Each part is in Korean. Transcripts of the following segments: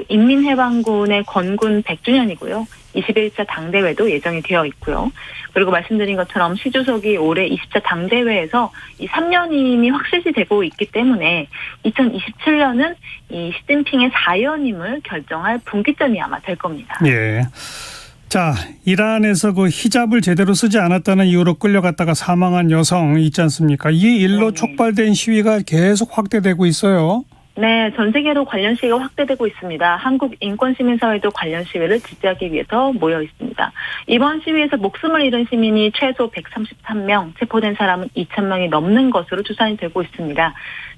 인민해방군의 건군 100주년이고요. 21차 당대회도 예정이 되어 있고요. 그리고 말씀드린 것처럼 시 주석이 올해 20차 당대회에서 이 3년임이 확실시되고 있기 때문에 2027년은 이 시진핑의 4연임을 결정할 분기점이 아마 될 겁니다. 예. 자, 이란에서 그 히잡을 제대로 쓰지 않았다는 이유로 끌려갔다가 사망한 여성 있지 않습니까? 이 일로 촉발된 시위가 계속 확대되고 있어요. 네, 전 세계로 관련 시위가 확대되고 있습니다. 한국 인권시민사회도 관련 시위를 지지하기 위해서 모여 있습니다. 이번 시위에서 목숨을 잃은 시민이 최소 133명, 체포된 사람은 2,000명이 넘는 것으로 추산이 되고 있습니다.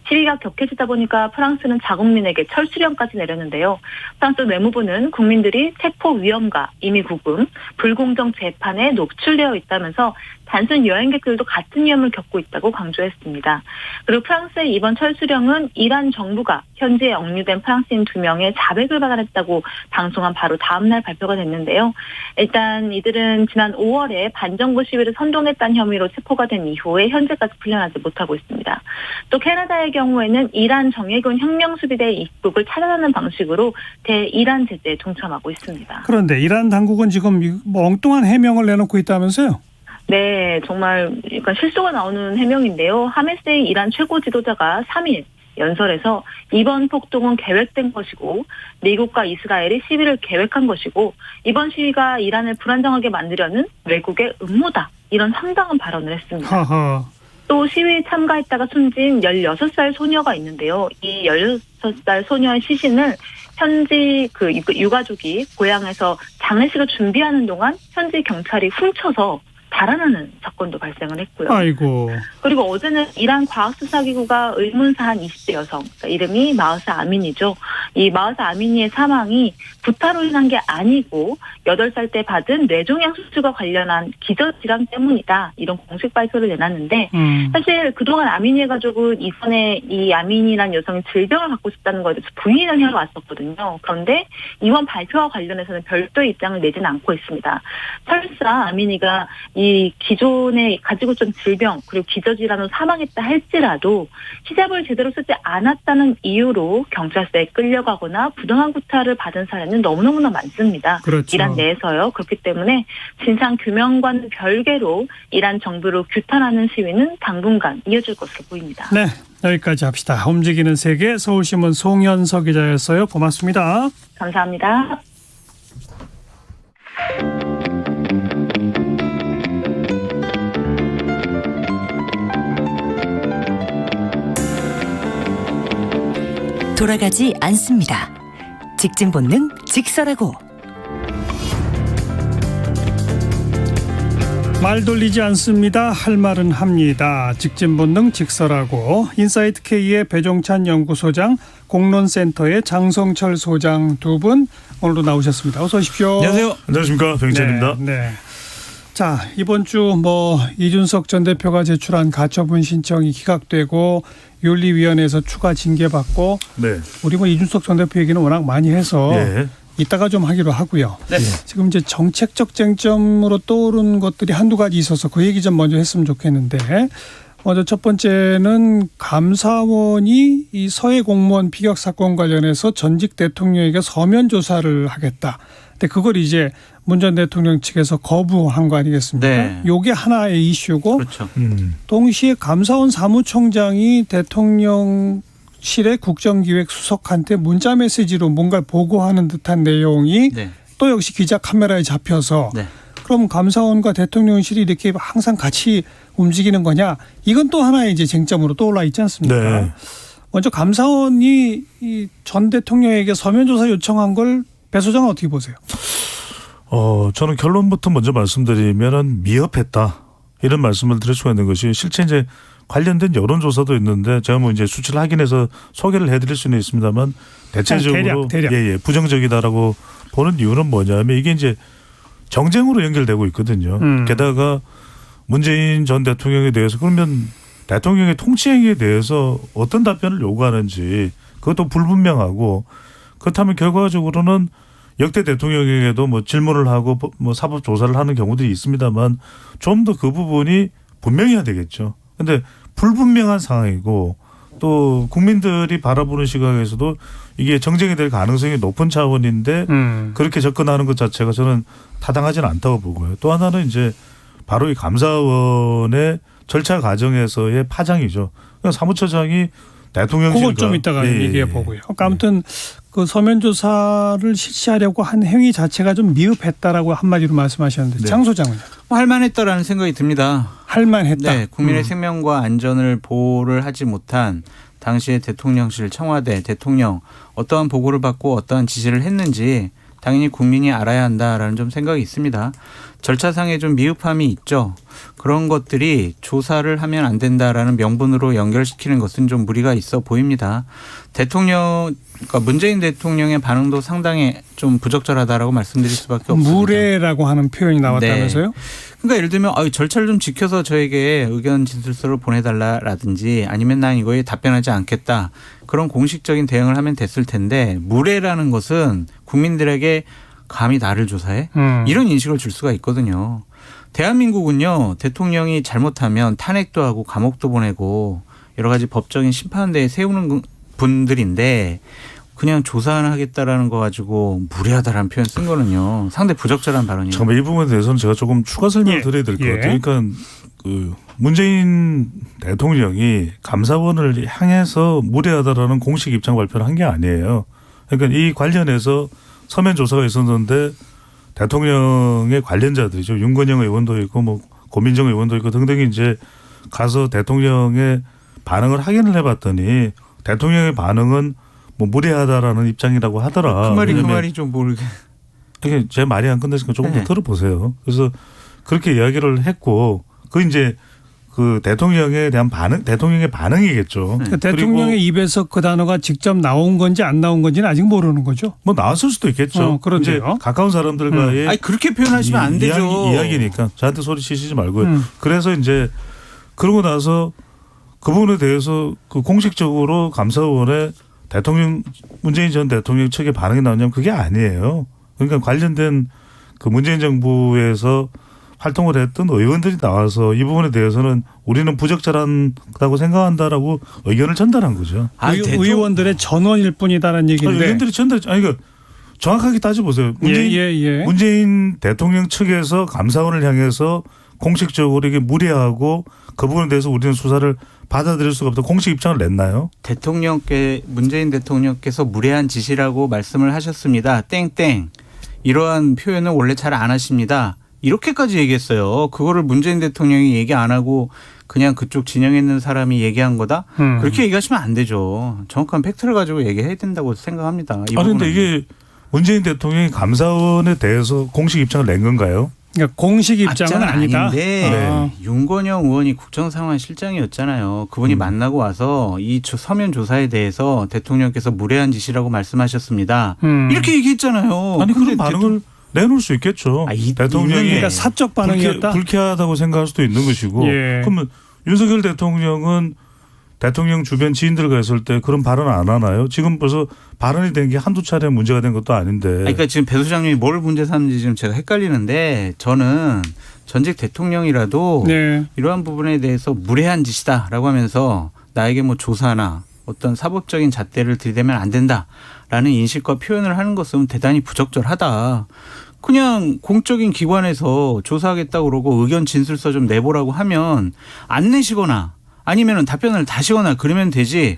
시위가 격해지다 보니까 프랑스는 자국민에게 철수령까지 내렸는데요. 프랑스 외무부는 국민들이 체포 위험과 임의 구금, 불공정 재판에 노출되어 있다면서 단순 여행객들도 같은 위험을 겪고 있다고 강조했습니다. 그리고 프랑스의 이번 철수령은 이란 정부가 현지에 억류된 프랑스인 2명의 자백을 받아냈다고 방송한 바로 다음 날 발표가 됐는데요. 일단 이들은 지난 5월에 반정부 시위를 선동했다는 혐의로 체포가 된 이후에 현재까지 풀려나지 못하고 있습니다. 또 캐나다의 경우에는 이란 정예군 혁명수비대 입국을 차단하는 방식으로 대이란 제재에 동참하고 있습니다. 그런데 이란 당국은 지금 뭐 엉뚱한 해명을 내놓고 있다면서요? 네, 정말 약간 실수가 나오는 해명인데요. 하메스의 이란 최고 지도자가 3일 연설에서 이번 폭동은 계획된 것이고 미국과 이스라엘이 시위를 계획한 것이고 이번 시위가 이란을 불안정하게 만들려는 외국의 음모다. 이런 황당한 발언을 했습니다. 하하. 또 시위에 참가했다가 숨진 16살 소녀가 있는데요. 이 16살 소녀의 시신을 현지 그 유가족이 고향에서 장례식을 준비하는 동안 현지 경찰이 훔쳐서 달아나는 사건도 발생을 했고요. 아이고. 그리고 어제는 이란 과학수사기구가 의문사한 20대 여성, 그러니까 이름이 마흐사 아미니죠. 이 마흐사 아미니의 사망이 부타로 인한 게 아니고 8살 때 받은 뇌종양 수술과 관련한 기저질환 때문이다. 이런 공식 발표를 내놨는데 사실 그동안 아미니의 가족은 이전에 이 아미니라는 여성이 질병을 갖고 있다는 것에 대해서 부인을 해왔었거든요. 그런데 이번 발표와 관련해서는 별도의 입장을 내지는 않고 있습니다. 설사 아미니가 이 기존에 가지고 있던 질병 그리고 기저질환으로 사망했다 할지라도 히잡을 제대로 쓰지 않았다는 이유로 경찰서에 끌려가거나 부당한 구타를 받은 사례는 너무너무나 많습니다. 그렇죠. 이란 내에서요. 그렇기 때문에 진상 규명과는 별개로 이란 정부를 규탄하는 시위는 당분간 이어질 것으로 보입니다. 네, 여기까지 합시다. 움직이는 세계 서울신문 송현석 기자였어요. 고맙습니다. 감사합니다. 돌아가지 않습니다. 직진 본능 직설하고. 말 돌리지 않습니다. 할 말은 합니다. 직진 본능 직설하고. 인사이트 K의 배종찬 연구소장, 공론센터의 장성철 소장 두 분 오늘도 나오셨습니다. 어서 오십시오. 안녕하세요. 안녕하십니까. 배종찬입니다. 네. 자, 이번 주 이준석 전 대표가 제출한 가처분 신청이 기각되고 윤리위원회에서 추가 징계받고. 네. 우리 이준석 전 대표 얘기는 워낙 많이 해서 이따가 좀 하기로 하고요. 네. 지금 이제 정책적 쟁점으로 떠오른 것들이 한두 가지 있어서 그 얘기 좀 먼저 했으면 좋겠는데, 먼저 첫 번째는 감사원이 이 서해 공무원 피격 사건 관련해서 전직 대통령에게 서면 조사를 하겠다. 근데 그걸 이제 문 전 대통령 측에서 거부한 거 아니겠습니까? 네. 요게 하나의 이슈고, 그렇죠. 동시에 감사원 사무총장이 대통령실의 국정기획 수석한테 문자 메시지로 뭔가를 보고하는 듯한 내용이 네. 또 역시 기자 카메라에 잡혀서 네. 그럼 감사원과 대통령실이 이렇게 항상 같이 움직이는 거냐? 이건 또 하나의 이제 쟁점으로 떠올라 있지 않습니까? 네. 먼저 감사원이 이 전 대통령에게 서면 조사 요청한 걸 배 소장은 어떻게 보세요? 저는 결론부터 먼저 말씀드리면은 미흡했다. 이런 말씀을 드릴 수가 있는 것이 실제 이제 관련된 여론조사도 있는데 제가 이제 수치를 확인해서 소개를 해드릴 수는 있습니다만 대체적으로 대략. 부정적이다라고 보는 이유는 뭐냐면 이게 이제 정쟁으로 연결되고 있거든요. 게다가 문재인 전 대통령에 대해서 그러면 대통령의 통치행위에 대해서 어떤 답변을 요구하는지 그것도 불분명하고 그렇다면 결과적으로는 역대 대통령에게도 질문을 하고 사법 조사를 하는 경우들이 있습니다만 좀 더 그 부분이 분명해야 되겠죠. 그런데 불분명한 상황이고 또 국민들이 바라보는 시각에서도 이게 정쟁이 될 가능성이 높은 차원인데 그렇게 접근하는 것 자체가 저는 타당하지는 않다고 보고요. 또 하나는 이제 바로 이 감사원의 절차 과정에서의 파장이죠. 그러니까 사무처장이 대통령실과 그걸 좀 이따가 예, 얘기해 보고요. 그러니까 아무튼 그 서면 조사를 실시하려고 한 행위 자체가 좀 미흡했다라고 한마디로 말씀하셨는데 네. 장 소장은 할만했다라는 생각이 듭니다. 할만했다. 네, 국민의 생명과 안전을 보호를 하지 못한 당시의 대통령실, 청와대, 대통령 어떠한 보고를 받고 어떠한 지시를 했는지 당연히 국민이 알아야 한다라는 좀 생각이 있습니다. 절차상에 좀 미흡함이 있죠. 그런 것들이 조사를 하면 안 된다라는 명분으로 연결시키는 것은 좀 무리가 있어 보입니다. 그러니까 문재인 대통령의 반응도 상당히 좀 부적절하다라고 말씀드릴 수밖에 없습니다. 무례라고 하는 표현이 나왔다면서요? 네. 그러니까 예를 들면 절차를 좀 지켜서 저에게 의견 진술서를 보내달라라든지 아니면 난 이거에 답변하지 않겠다. 그런 공식적인 대응을 하면 됐을 텐데 무례라는 것은 국민들에게 감히 나를 조사해? 이런 인식을 줄 수가 있거든요. 대한민국은요. 대통령이 잘못하면 탄핵도 하고 감옥도 보내고 여러 가지 법적인 심판대에 세우는 분들인데 그냥 조사는 하겠다라는 거 가지고 무례하다라는 표현 쓴 거는요. 상당히 부적절한 발언이에요. 잠깐만 이 부분에 대해서는 제가 조금 추가 설명을 드려야 될 것 같아요. 그러니까 그 문재인 대통령이 감사원을 향해서 무례하다라는 공식 입장 발표를 한 게 아니에요. 그러니까 이 관련해서 서면 조사가 있었는데 대통령의 관련자들이죠. 윤건영 의원도 있고 뭐 고민정 의원도 있고 등등이 이제 가서 대통령의 반응을 확인을 해봤더니 대통령의 반응은 뭐 무례하다라는 입장이라고 하더라. 그 말이 좀 모르게. 이게 제 말이 안 끝났으니까 조금 더 들어보세요. 그래서 그렇게 이야기를 했고 그 이제 그 대통령에 대한 대통령의 반응이겠죠. 그러니까 대통령의 입에서 그 단어가 직접 나온 건지 안 나온 건지는 아직 모르는 거죠. 뭐 나왔을 수도 있겠죠. 그런데요. 이제 가까운 사람들과의 아니 그렇게 표현하시면 안 되죠. 이야기니까 저한테 소리 치시지 말고요. 그래서 이제 그러고 나서 그 부분에 대해서 그 공식적으로 감사원에 문재인 전 대통령 측의 반응이 나오냐면 그게 아니에요. 그러니까 관련된 그 문재인 정부에서 활동을 했던 의원들이 나와서 이 부분에 대해서는 우리는 부적절하다고 생각한다라고 의견을 전달한 거죠. 의원들의 전원일 뿐이다라는 얘기인데. 의원들이 그러니까 정확하게 따져보세요. 문재인 대통령 측에서 감사원을 향해서 공식적으로 이게 무례하고 그 부분에 대해서 우리는 수사를 받아들일 수가 없다. 공식 입장을 냈나요? 문재인 대통령께서 무례한 지시라고 말씀을 하셨습니다. 땡땡. 이러한 표현은 원래 잘 안 하십니다. 이렇게까지 얘기했어요. 그거를 문재인 대통령이 얘기 안 하고 그냥 그쪽 진영에 있는 사람이 얘기한 거다? 그렇게 얘기하시면 안 되죠. 정확한 팩트를 가지고 얘기해야 된다고 생각합니다. 그런데 이게 문재인 대통령이 감사원에 대해서 공식 입장을 낸 건가요? 그러니까 공식 입장은 아니다. 아닌데 윤건영 의원이 국정상황실장이었잖아요. 그분이 만나고 와서 이 서면 조사에 대해서 대통령께서 무례한 짓이라고 말씀하셨습니다. 이렇게 얘기했잖아요. 아니 그런 반응을 내놓을 수 있겠죠. 대통령이 그러니까 사적 반응이었다. 불쾌하다고 생각할 수도 있는 것이고. 그러면 윤석열 대통령은 대통령 주변 지인들과 있을 때 그런 발언 안 하나요? 지금 벌써 발언이 된 게 한두 차례 문제가 된 것도 아닌데. 그러니까 지금 배 소장님이 뭘 문제 삼는지 지금 제가 헷갈리는데 저는 전직 대통령이라도 이러한 부분에 대해서 무례한 짓이다라고 하면서 나에게 뭐 조사나 어떤 사법적인 잣대를 들이대면 안 된다라는 인식과 표현을 하는 것은 대단히 부적절하다. 그냥 공적인 기관에서 조사하겠다고 그러고 의견 진술서 좀 내보라고 하면 안 내시거나 아니면 답변을 다시거나 그러면 되지.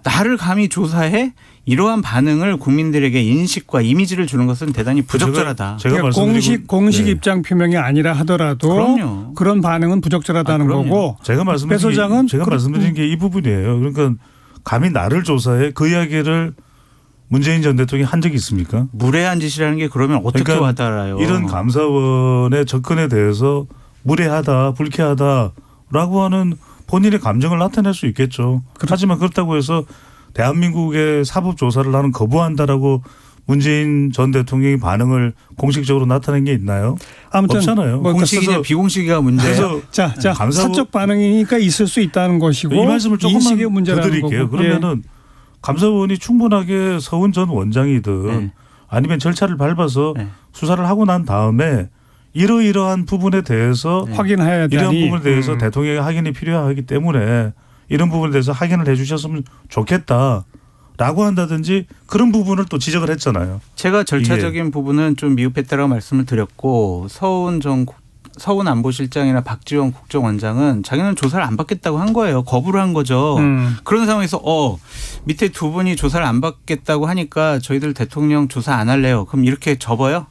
나를 감히 조사해? 이러한 반응을 국민들에게 인식과 이미지를 주는 것은 대단히 부적절하다. 제가 그러니까 공식 입장 표명이 아니라 하더라도 그럼요. 그런 반응은 부적절하다는 거고. 제가 말씀드린 게 이 부분이에요. 그러니까 감히 나를 조사해 그 이야기를 문재인 전 대통령이 한 적이 있습니까? 무례한 짓이라는 게 그러면 어떻게 와닿아요? 이런 감사원의 접근에 대해서 무례하다, 불쾌하다라고 하는 본인의 감정을 나타낼 수 있겠죠. 하지만 그렇다고 해서 대한민국의 사법 조사를 나는 거부한다라고 문재인 전 대통령이 반응을 공식적으로 나타낸 게 있나요? 아무튼 없잖아요. 공식이냐 비공식이가 문제예요. 자, 사적 반응이니까 있을 수 있다는 것이고 이 말씀을 조금만 더 드릴게요. 그러면은 감사원이 충분하게 서훈 전 원장이든 아니면 절차를 밟아서 수사를 하고 난 다음에 이러이러한 부분에 대해서 확인해야 되니 이러한 부분에 대해서 대통령의 확인이 필요하기 때문에 이런 부분에 대해서 확인을 해 주셨으면 좋겠다라고 한다든지 그런 부분을 또 지적을 했잖아요. 제가 절차적인 부분은 좀 미흡했다라고 말씀을 드렸고 서훈 안보실장이나 박지원 국정원장은 자기는 조사를 안 받겠다고 한 거예요. 거부를 한 거죠. 그런 상황에서 밑에 두 분이 조사를 안 받겠다고 하니까 저희들 대통령 조사 안 할래요. 그럼 이렇게 접어요?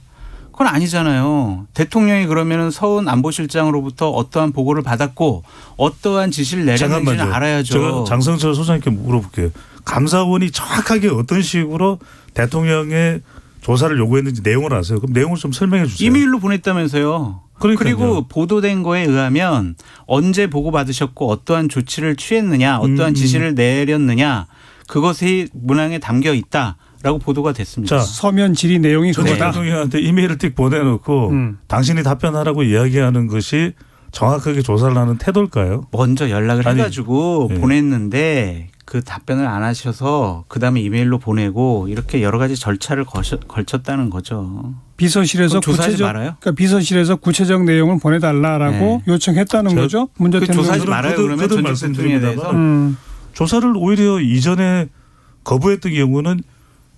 그건 아니잖아요. 대통령이 그러면은 서훈 안보실장으로부터 어떠한 보고를 받았고 어떠한 지시를 내렸는지는 알아야죠. 제가 장성철 소장님께 물어볼게요. 감사원이 정확하게 어떤 식으로 대통령의 조사를 요구했는지 내용을 아세요? 그럼 내용을 좀 설명해 주세요. 이메일로 보냈다면서요. 그러니까요. 그리고 보도된 거에 의하면 언제 보고받으셨고 어떠한 조치를 취했느냐 어떠한 지시를 내렸느냐 그것이 문항에 담겨 있다라고 보도가 됐습니다. 자, 서면 질의 내용이 전 그거다. 대통령한테 이메일을 띡 보내놓고 당신이 답변하라고 이야기하는 것이 정확하게 조사를 하는 태도일까요? 먼저 연락을 해가지고 예. 보냈는데 그 답변을 안 하셔서 그다음에 이메일로 보내고 이렇게 여러 가지 절차를 걸쳤다는 거죠. 비서실에서 조사하지 말아요? 그러니까 비서실에서 구체적 내용을 보내달라라고 요청했다는 거죠. 문 전 대통령. 조사하지 말아요. 그러면 전직 대통령에 대해서. 조사를 오히려 이전에 거부했던 경우는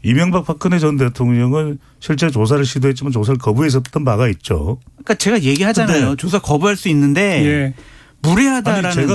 이명박 박근혜 전 대통령은 실제 조사를 시도했지만 조사를 거부했었던 바가 있죠. 그러니까 제가 얘기하잖아요. 조사 거부할 수 있는데 예. 무례하다라는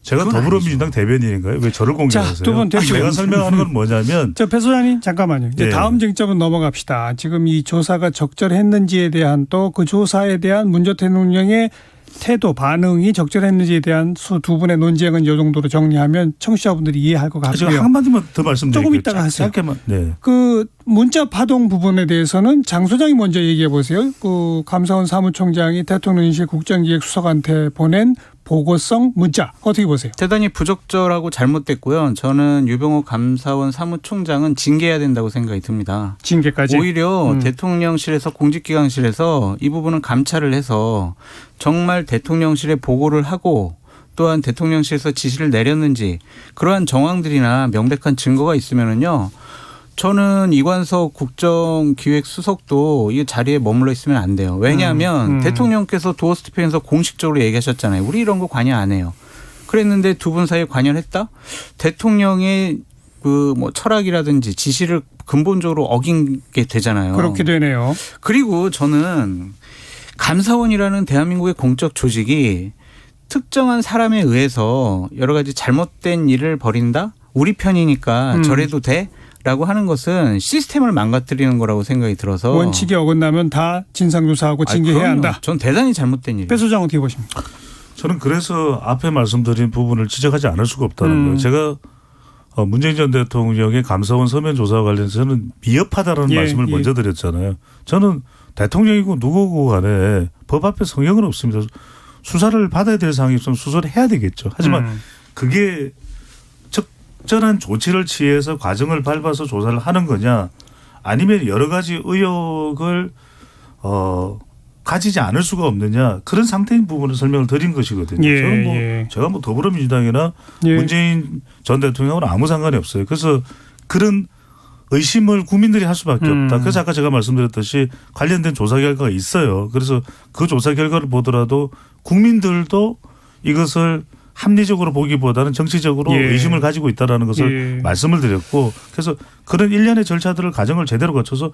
제가 더불어민주당 대변인인가요? 왜 저를 공개하세요? 두 분 제가 설명하는 건 뭐냐면 배 소장님 잠깐만요. 이제 예. 다음 쟁점은 넘어갑시다. 지금 이 조사가 적절했는지에 대한 또 그 조사에 대한 문 전 대통령의 태도 반응이 적절했는지에 대한 두 분의 논쟁은 이 정도로 정리하면 청취자분들이 이해할 것 같고요. 제가 한마디만 더 말씀드릴게요. 조금 이따가 하세요. 짧게만. 네. 그 문자 파동 부분에 대해서는 장 소장이 먼저 얘기해 보세요. 그 감사원 사무총장이 대통령실 국정기획수석한테 보낸 보고성 문자 어떻게 보세요? 대단히 부적절하고 잘못됐고요. 저는 유병호 감사원 사무총장은 징계해야 된다고 생각이 듭니다. 징계까지? 오히려 대통령실에서 공직기강실에서 이 부분은 감찰을 해서 정말 대통령실에 보고를 하고 또한 대통령실에서 지시를 내렸는지 그러한 정황들이나 명백한 증거가 있으면은요. 저는 이관석 국정기획수석도 이 자리에 머물러 있으면 안 돼요. 왜냐하면 대통령께서 도어 스티펜에서 공식적으로 얘기하셨잖아요. 우리 이런 거 관여 안 해요. 그랬는데 두 분 사이에 관여를 했다? 대통령의 그 뭐 철학이라든지 지시를 근본적으로 어긴게 되잖아요. 그렇게 되네요. 그리고 저는 감사원이라는 대한민국의 공적 조직이 특정한 사람에 의해서 여러 가지 잘못된 일을 벌인다? 우리 편이니까 저래도 돼? 라고 하는 것은 시스템을 망가뜨리는 거라고 생각이 들어서. 원칙에 어긋나면 다 진상조사하고 징계해야 한다. 전 대단히 잘못된 일이에요. 배 소장 어떻게 보십니까? 저는 그래서 앞에 말씀드린 부분을 지적하지 않을 수가 없다는 거예요. 제가 문재인 전 대통령의 감사원 서면 조사와 관련해서는 미흡하다는 말씀을 먼저 드렸잖아요. 저는 대통령이고 누구고 간에 법 앞에 성역은 없습니다. 수사를 받아야 될 상황이 있으면 수사를 해야 되겠죠. 하지만 그게 적절한 조치를 취해서 과정을 밟아서 조사를 하는 거냐 아니면 여러 가지 의혹을 가지지 않을 수가 없느냐 그런 상태인 부분을 설명을 드린 것이거든요. 저는 제가 더불어민주당이나 문재인 전 대통령하고는 아무 상관이 없어요. 그래서 그런 의심을 국민들이 할 수밖에 없다. 그래서 아까 제가 말씀드렸듯이 관련된 조사 결과가 있어요. 그래서 그 조사 결과를 보더라도 국민들도 이것을 합리적으로 보기보다는 정치적으로 의심을 가지고 있다는 것을 말씀을 드렸고 그래서 그런 일련의 절차들을 과정을 제대로 거쳐서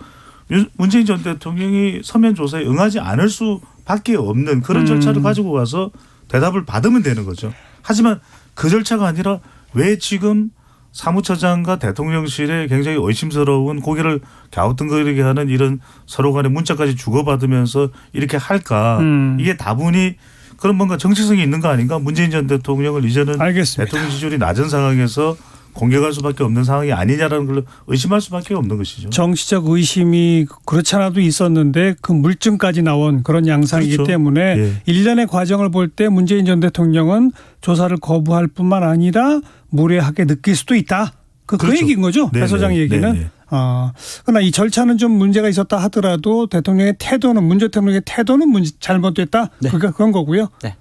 문재인 전 대통령이 서면 조사에 응하지 않을 수밖에 없는 그런 절차를 가지고 가서 대답을 받으면 되는 거죠. 하지만 그 절차가 아니라 왜 지금 사무처장과 대통령실에 굉장히 의심스러운 고개를 갸우뚱거리게 하는 이런 서로 간의 문자까지 주고받으면서 이렇게 할까. 이게 다분히 그런 뭔가 정치성이 있는 거 아닌가. 문재인 전 대통령을 이제는 알겠습니다. 대통령 지지율이 낮은 상황에서 공격할 수밖에 없는 상황이 아니냐라는 걸 의심할 수밖에 없는 것이죠. 정치적 의심이 그렇지 않아도 있었는데 그 물증까지 나온 그런 양상이기 그렇죠. 때문에 일련의 과정을 볼 때 문재인 전 대통령은 조사를 거부할 뿐만 아니라 무례하게 느낄 수도 있다. 그 얘기인 거죠. 배 소장 얘기는. 그러나 이 절차는 좀 문제가 있었다 하더라도 대통령의 태도는 문 대통령의 태도는 잘못됐다. 그런 거고요. 네.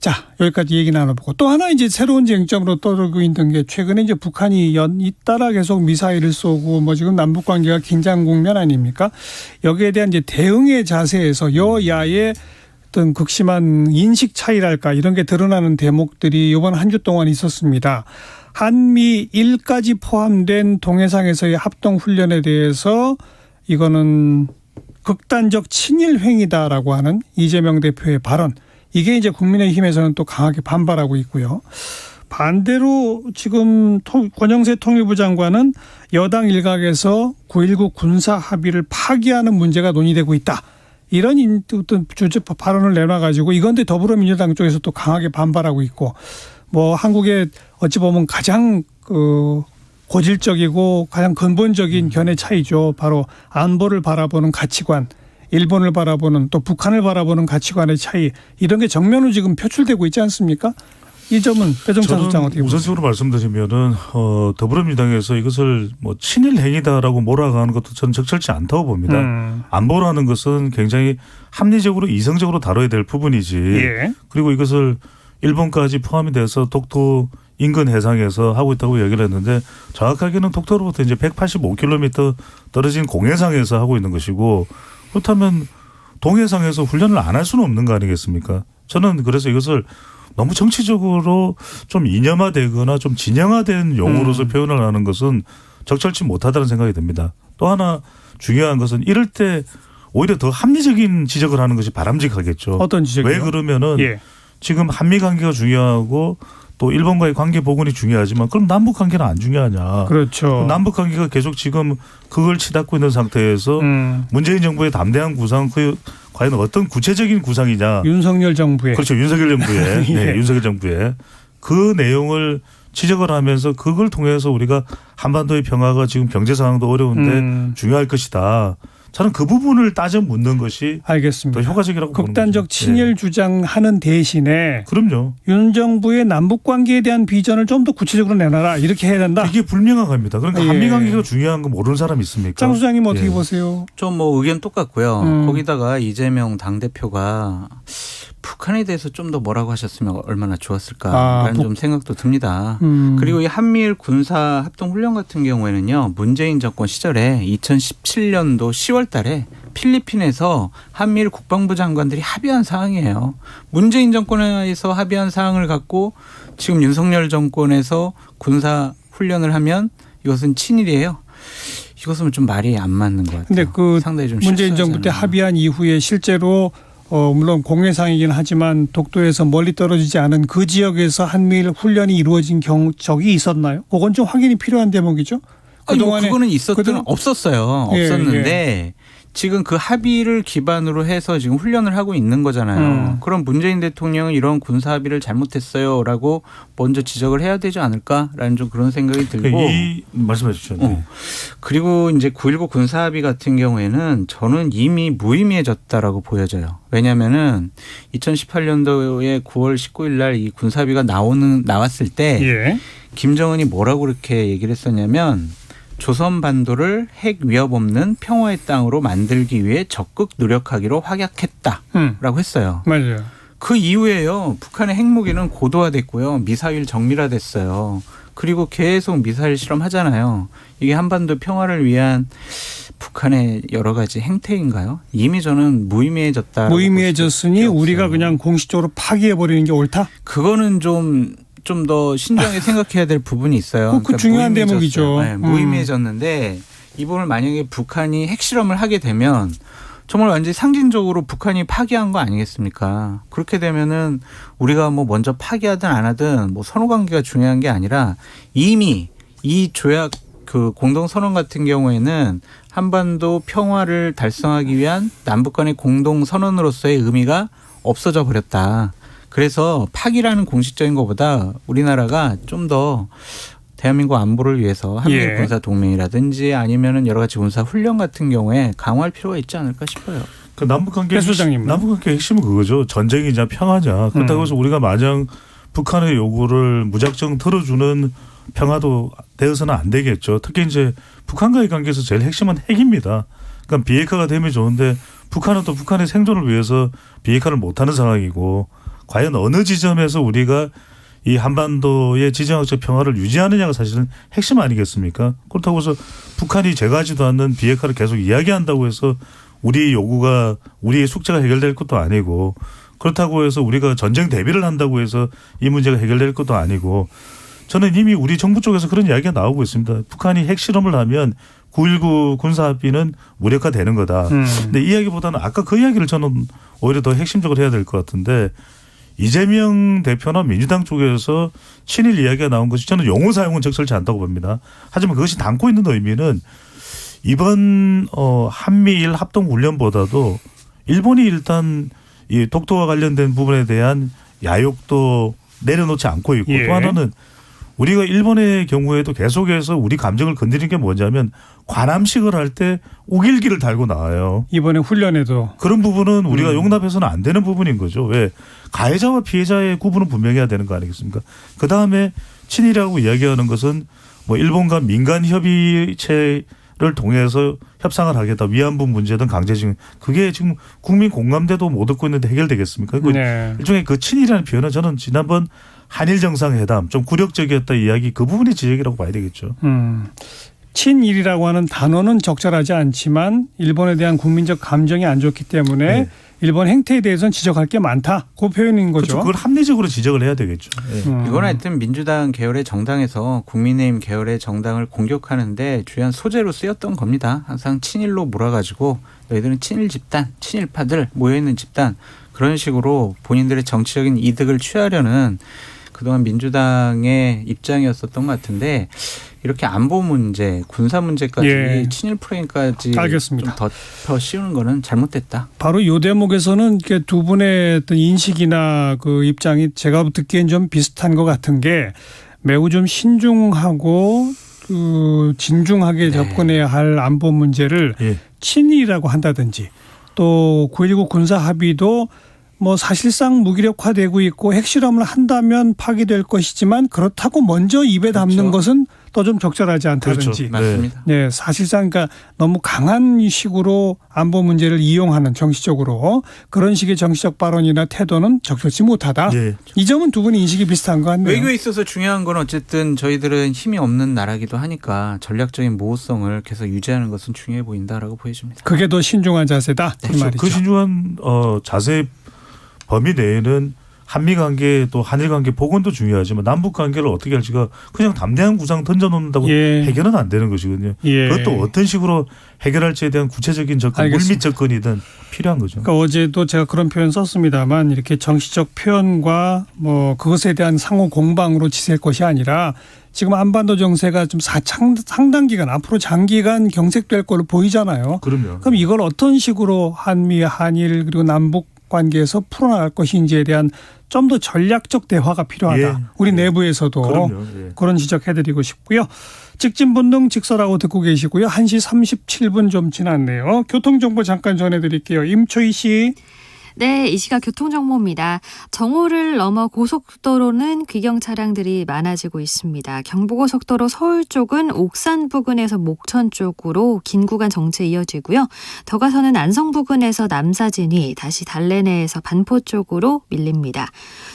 자, 여기까지 얘기 나눠보고 또 하나 이제 새로운 쟁점으로 떠오르고 있는 게 최근에 이제 북한이 잇따라 계속 미사일을 쏘고 뭐 지금 남북 관계가 긴장 국면 아닙니까? 여기에 대한 이제 대응의 자세에서 여야의 어떤 극심한 인식 차이랄까 이런 게 드러나는 대목들이 이번 한 주 동안 있었습니다. 한미 1까지 포함된 동해상에서의 합동훈련에 대해서 이거는 극단적 친일 행위다라고 하는 이재명 대표의 발언. 이게 이제 국민의힘에서는 또 강하게 반발하고 있고요. 반대로 지금 권영세 통일부 장관은 여당 일각에서 9.19 군사 합의를 파기하는 문제가 논의되고 있다. 이런 어떤 주제 발언을 내놔가지고 이건데 더불어민주당 쪽에서 또 강하게 반발하고 있고 뭐 한국의 어찌 보면 가장 고질적이고 가장 근본적인 견해 차이죠. 바로 안보를 바라보는 가치관, 일본을 바라보는 또 북한을 바라보는 가치관의 차이 이런 게 정면으로 지금 표출되고 있지 않습니까? 이 점은 배정찬 소장 어떻게 보세요? 우선적으로 말씀드리면은 더불어민주당에서 이것을 뭐 친일 행위다라고 몰아가는 것도 저는 적절치 않다고 봅니다. 안보라는 것은 굉장히 합리적으로 이성적으로 다뤄야 될 부분이지. 예. 그리고 이것을 일본까지 포함이 돼서 독도 인근 해상에서 하고 있다고 얘기를 했는데 정확하게는 독도로부터 이제 185km 떨어진 공해상에서 하고 있는 것이고 그렇다면 동해상에서 훈련을 안 할 수는 없는 거 아니겠습니까? 저는 그래서 이것을 너무 정치적으로 좀 이념화되거나 좀 진영화된 용어로서 표현을 하는 것은 적절치 못하다는 생각이 듭니다. 또 하나 중요한 것은 이럴 때 오히려 더 합리적인 지적을 하는 것이 바람직하겠죠. 어떤 지적이요? 왜 그러면은 지금 한미 관계가 중요하고 또 일본과의 관계 복원이 중요하지만 그럼 남북 관계는 안 중요하냐. 그렇죠. 남북 관계가 계속 지금 그걸 치닫고 있는 상태에서 문재인 정부의 담대한 구상 그 과연 어떤 구체적인 구상이냐. 윤석열 정부의. 그렇죠. 윤석열 정부의. 예. 네, 윤석열 정부의. 그 내용을 지적을 하면서 그걸 통해서 우리가 한반도의 평화가 지금 경제 상황도 어려운데 중요할 것이다. 저는 그 부분을 따져 묻는 것이 알겠습니다. 더 효과적이라고 보는 극단적 거죠. 친일 네. 주장하는 대신에 그럼요. 윤 정부의 남북 관계에 대한 비전을 좀 더 구체적으로 내놔라 이렇게 해야 된다. 이게 불명확합니다. 그러니까 한미 관계가 중요한 거 모르는 사람 있습니까? 장 소장님 어떻게 보세요? 좀 뭐 의견 똑같고요. 거기다가 이재명 당대표가 북한에 대해서 좀 더 뭐라고 하셨으면 얼마나 좋았을까라는 좀 생각도 듭니다. 그리고 이 한미일 군사 합동훈련 같은 경우에는요. 문재인 정권 시절에 2017년도 10월 달에 필리핀에서 한미일 국방부 장관들이 합의한 사항이에요. 문재인 정권에서 합의한 사항을 갖고 지금 윤석열 정권에서 군사 훈련을 하면 이것은 친일이에요. 이것은 좀 말이 안 맞는 것 같아요. 근데 그 상당히 좀 문재인 정부 때 합의한 이후에 실제로 물론 공해상이긴 하지만 독도에서 멀리 떨어지지 않은 그 지역에서 한미일 훈련이 이루어진 적이 있었나요? 그건 좀 확인이 필요한 대목이죠. 그동안에 그거는 없었어요. 예, 없었는데 예. 지금 그 합의를 기반으로 해서 지금 훈련을 하고 있는 거잖아요. 그럼 문재인 대통령은 이런 군사 합의를 잘못했어요라고 먼저 지적을 해야 되지 않을까라는 좀 그런 생각이 들고. 이 말씀해 주셨죠. 그리고 이제 9.19 군사 합의 같은 경우에는 저는 이미 무의미해졌다라고 보여져요. 왜냐하면은 2018년도에 9월 19일 날 이 군사 합의가 나왔을 때 김정은이 뭐라고 그렇게 얘기를 했었냐면 조선 반도를 핵 위협 없는 평화의 땅으로 만들기 위해 적극 노력하기로 확약했다라고 했어요. 맞아요. 그 이후에요. 북한의 핵무기는 고도화됐고요. 미사일 정밀화됐어요. 그리고 계속 미사일 실험하잖아요. 이게 한반도 평화를 위한 북한의 여러 가지 행태인가요? 이미 저는 무의미해졌다. 무의미해졌으니 우리가 그냥 공식적으로 파기해버리는 게 옳다? 그거는 좀 더 신중하게 생각해야 될 부분이 있어요. 그 그러니까 중요한 대목이죠. 네, 무의미해졌는데 이 부분을 만약에 북한이 핵실험을 하게 되면 정말 완전히 상징적으로 북한이 파기한 거 아니겠습니까? 그렇게 되면은 우리가 뭐 먼저 파기하든 안 하든 뭐 선후관계가 중요한 게 아니라 이미 이 조약 그 공동선언 같은 경우에는 한반도 평화를 달성하기 위한 남북 간의 공동선언으로서의 의미가 없어져 버렸다. 그래서 파기라는 공식적인 것보다 우리나라가 좀 더 대한민국 안보를 위해서 한미일 군사 동맹이라든지 아니면은 여러 가지 군사 훈련 같은 경우에 강화할 필요가 있지 않을까 싶어요. 그 남북 관계 핵심은 그거죠. 전쟁이냐 평화냐. 그렇다고 해서 우리가 마냥 북한의 요구를 무작정 들어주는 평화도 되어서는 안 되겠죠. 특히 이제 북한과의 관계에서 제일 핵심은 핵입니다. 그러니까 비핵화가 되면 좋은데 북한은 또 북한의 생존을 위해서 비핵화를 못하는 상황이고 과연 어느 지점에서 우리가 이 한반도의 지정학적 평화를 유지하느냐가 사실은 핵심 아니겠습니까? 그렇다고 해서 북한이 제거하지도 않는 비핵화를 계속 이야기한다고 해서 우리 요구가 우리의 숙제가 해결될 것도 아니고 그렇다고 해서 우리가 전쟁 대비를 한다고 해서 이 문제가 해결될 것도 아니고 저는 이미 우리 정부 쪽에서 그런 이야기가 나오고 있습니다. 북한이 핵실험을 하면 9.19 군사합의는 무력화되는 거다. 근데 이 이야기보다는 아까 그 이야기를 저는 오히려 더 핵심적으로 해야 될 것 같은데 이재명 대표나 민주당 쪽에서 친일 이야기가 나온 것이 저는 용어 사용은 적절치 않다고 봅니다. 하지만 그것이 담고 있는 의미는 이번 한미일 합동훈련보다도 일본이 일단 이 독도와 관련된 부분에 대한 야욕도 내려놓지 않고 있고 또 하나는 우리가 일본의 경우에도 계속해서 우리 감정을 건드리는 게 뭐냐면 관함식을 할 때 우길기를 달고 나와요. 이번에 훈련에도. 그런 부분은 우리가 용납해서는 안 되는 부분인 거죠. 왜 가해자와 피해자의 구분은 분명해야 되는 거 아니겠습니까? 그다음에 친일이라고 이야기하는 것은 뭐 일본과 민간 협의체를 통해서 협상을 하겠다. 위안부 문제든 강제징용. 그게 지금 국민 공감대도 못 얻고 있는데 해결되겠습니까? 네. 일종의 그 친일이라는 표현은 저는 지난번 한일 정상회담 좀 굴욕적이었다 이야기 그 부분이 지적이라고 봐야 되겠죠. 친일이라고 하는 단어는 적절하지 않지만 일본에 대한 국민적 감정이 안 좋기 때문에 네. 일본 행태에 대해서는 지적할 게 많다. 그 표현인 거죠. 그렇죠. 그걸 합리적으로 지적을 해야 되겠죠. 네. 이건 하여튼 민주당 계열의 정당에서 국민의힘 계열의 정당을 공격하는데 주요한 소재로 쓰였던 겁니다. 항상 친일로 몰아가지고 너희들은 친일 집단, 친일파들 모여있는 집단 그런 식으로 본인들의 정치적인 이득을 취하려는 그동안 민주당의 입장이었었던 것 같은데 이렇게 안보 문제, 군사 문제까지 친일 프레임까지 알겠습니다. 좀 더 씌우는 거는 잘못됐다. 바로 이 대목에서는 이렇게 두 분의 어떤 인식이나 그 입장이 제가 듣기엔 좀 비슷한 것 같은 게 매우 좀 신중하고 그 진중하게 접근해야 할 안보 문제를 친일이라고 한다든지 또 9.19 군사 합의도 뭐 사실상 무기력화되고 있고 핵실험을 한다면 파기될 것이지만 그렇다고 먼저 입에 담는 것은 또 좀 적절하지 않다든지. 그렇죠. 맞습니다. 네, 사실상 그러니까 너무 강한 식으로 안보 문제를 이용하는 정치적으로 그런 식의 정치적 발언이나 태도는 적절치 못하다. 네. 이 점은 두 분이 인식이 비슷한 것 같네요. 외교에 있어서 중요한 건 어쨌든 저희들은 힘이 없는 나라기도 하니까 전략적인 모호성을 계속 유지하는 것은 중요해 보인다라고 보여집니다. 그게 더 신중한 자세다. 그 말이죠. 그 신중한 자세 범위 내에는 한미 관계 또 한일 관계 복원도 중요하지만 남북 관계를 어떻게 할지가 그냥 담대한 구상 던져놓는다고 해결은 안 되는 것이거든요. 그것도 어떤 식으로 해결할지에 대한 구체적인 접근, 알겠습니다. 물밑 접근이든 필요한 거죠. 그러니까 어제도 제가 그런 표현 썼습니다만 이렇게 정치적 표현과 뭐 그것에 대한 상호 공방으로 지셀 것이 아니라 지금 한반도 정세가 좀 상당 기간 앞으로 장기간 경색될 걸로 보이잖아요. 그럼요. 그럼 이걸 어떤 식으로 한미, 한일 그리고 남북 관계에서 풀어나갈 것인지에 대한 좀 더 전략적 대화가 필요하다. 우리 내부에서도 그럼요. 그런 지적해드리고 싶고요. 직진본능 직설하고 듣고 계시고요. 1시 37분 좀 지났네요. 교통정보 잠깐 전해드릴게요. 임초희 씨. 네, 이 시각 교통정보입니다. 정오를 넘어 고속도로는 귀경 차량들이 많아지고 있습니다. 경부고속도로 서울 쪽은 옥산 부근에서 목천 쪽으로 긴 구간 정체 이어지고요. 더 가서는 안성 부근에서 남사진이 다시 달래내에서 반포 쪽으로 밀립니다.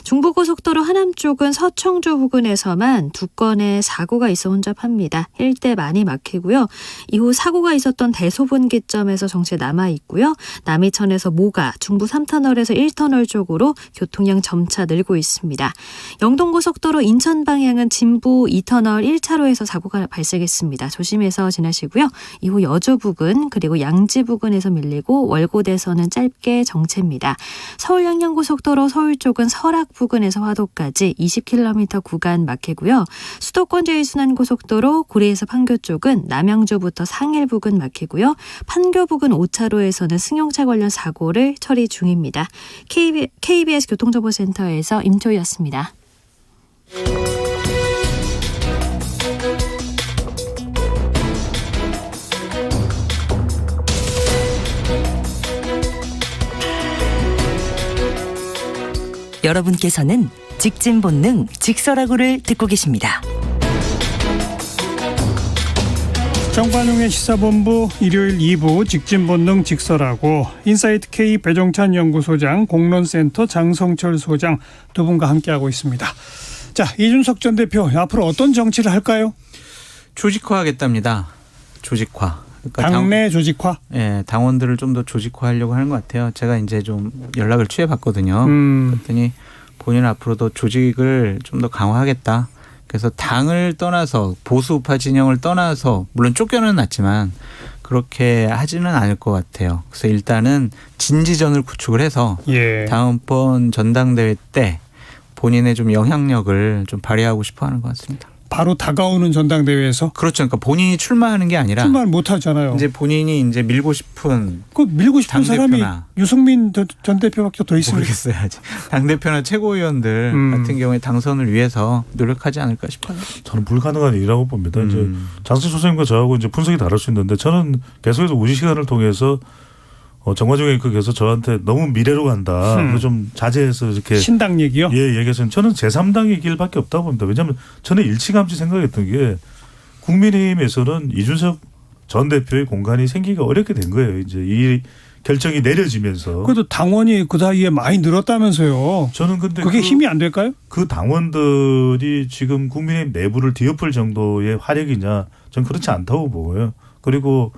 중부고속도로 하남 쪽은 서청주 부근에서만 두 건의 사고가 있어 혼잡합니다. 일대 많이 막히고요. 이후 사고가 있었던 대소분기점에서 정체 남아있고요. 남이천에서 모가, 중부 3터널에서 1터널 쪽으로 교통량 점차 늘고 있습니다. 영동고속도로 인천 방향은 진부 2터널 1차로에서 사고가 발생했습니다. 조심해서 지나시고요. 이후 여주 부근 그리고 양지 부근에서 밀리고 월고대에서는 짧게 정체입니다. 서울 양양고속도로 서울 쪽은 설악 부근에서 화도까지 20km 구간 막히고요. 수도권 제1순환고속도로 고리에서 판교 쪽은 남양주부터 상일 부근 막히고요. 판교 부근 5차로에서는 승용차 관련 사고를 처리 중입니다. KBS 교통정보센터에서 임초희였습니다. 여러분께서는 직진본능 직설하고를 듣고 계십니다. 정관용의 시사본부 일요일 2부 직진본능 직설하고 인사이트 K 배종찬 연구소장, 공론센터 장성철 소장 두 분과 함께하고 있습니다. 자, 이준석 전 대표 앞으로 어떤 정치를 할까요? 조직화하겠답니다. 조직화. 그러니까 당내 조직화. 예, 당원들을 좀 더 조직화하려고 하는 것 같아요. 제가 이제 좀 연락을 취해봤거든요. 그랬더니 본인은 앞으로도 조직을 좀 더 강화하겠다. 그래서 당을 떠나서 보수 우파 진영을 떠나서 물론 쫓겨는 났지만 그렇게 하지는 않을 것 같아요. 그래서 일단은 진지전을 구축을 해서 예. 다음번 전당대회 때 본인의 좀 영향력을 좀 발휘하고 싶어하는 것 같습니다. 바로 다가오는 전당대회에서 그렇죠. 그러니까 본인이 출마하는 게 아니라 출마를 못 하잖아요. 이제 본인이 이제 밀고 싶은 그 밀고 싶은 사람이 당대표나. 유승민 전 대표밖에 더 있습니다. 모르겠어요. 아직. 당대표나 최고위원들 같은 경우에 당선을 위해서 노력하지 않을까 싶어요. 저는 불가능한 일이라고 봅니다. 이제 장승 소장님과 저하고 이제 분석이 다를 수 있는데 저는 계속해서 우리 시간을 통해서 정관용 앵커께서 저한테 너무 미래로 간다. 좀 자제해서 이렇게 신당 얘기요? 예, 얘기해서는 저는 제3당의 길밖에 없다고 봅니다. 왜냐하면 저는 일찌감치 생각했던 게 국민의힘에서는 이준석 전 대표의 공간이 생기기가 어렵게 된 거예요. 이제 이 결정이 내려지면서. 그래도 당원이 그 사이에 많이 늘었다면서요. 저는 근데 그게 힘이 안 될까요? 그 당원들이 지금 국민의힘 내부를 뒤엎을 정도의 화력이냐? 저는 그렇지 않다고 보고요. 그리고